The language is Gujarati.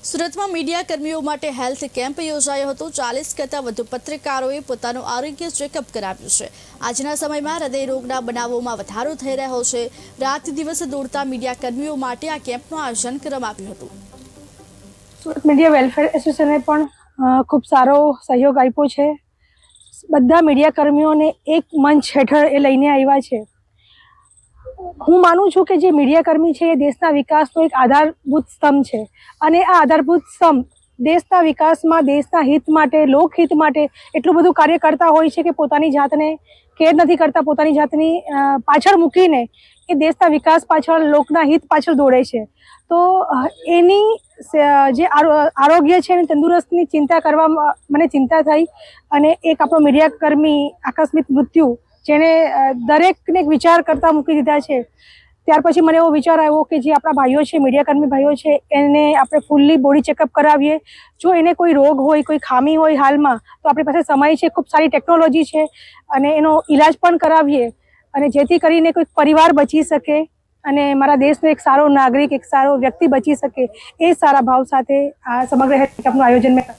સુરતમાં મીડિયા કર્મીઓ માટે હેલ્થ કેમ્પ યોજાયો હતો। 40 કરતાં વધુ પત્રકારોએ પોતાનું આરોગ્ય ચેકઅપ કરાવ્યું છે। આજના સમયમાં હૃદય રોગના બનાવોમાં વધારો થઈ રહ્યો છે। રાત દિવસ દોડતા મીડિયા કર્મીઓ માટે આ કેમ્પનું આયોજન કરવામાં આવ્યું હતું। સુરત મીડિયા વેલફેર એસોસિએશને પણ ખૂબ સારો સહયોગ આપ્યો છે। બધા મીડિયા કર્મીઓને એક મંચ હેઠળ એ લઈને આવ્યા છે। હું માનું છું કે જે મીડિયા કર્મી છે એ દેશના વિકાસનો એક આધારભૂત સ્તંભ છે અને આ આધારભૂત સ્તંભ દેશના વિકાસમાં દેશના હિત માટે લોકહિત માટે એટલું બધું કાર્ય કરતા હોય છે કે પોતાની જાતને કેર નથી કરતા, પોતાની જાતની પાછળ મૂકીને એ દેશના વિકાસ પાછળ, લોકના હિત પાછળ દોડે છે। તો એની જે આરોગ્ય છે એની તંદુરસ્તીની ચિંતા કરવામાં મને ચિંતા થઈ અને એક આપણો મીડિયા કર્મી આકસ્મિક મૃત્યુ જેને દરેકને એક વિચાર કરતા મૂકી દીધા છે। ત્યાર પછી મને એવો વિચાર આવ્યો કે જે આપણા ભાઈઓ છે, મીડિયા કર્મી ભાઈઓ છે, એને આપણે ફૂલ્લી બોડી ચેકઅપ કરાવીએ। જો એને કોઈ રોગ હોય, કોઈ ખામી હોય હાલમાં, તો આપણી પાસે સમય છે, ખૂબ સારી ટેકનોલોજી છે અને એનો ઈલાજ પણ કરાવીએ અને જેથી કરીને કોઈ પરિવાર બચી શકે અને મારા દેશનો એક સારો નાગરિક, એક સારો વ્યક્તિ બચી શકે, એ સારા ભાવ સાથે આ સમગ્ર હેલ્થ કેમ્પનું આયોજન મેં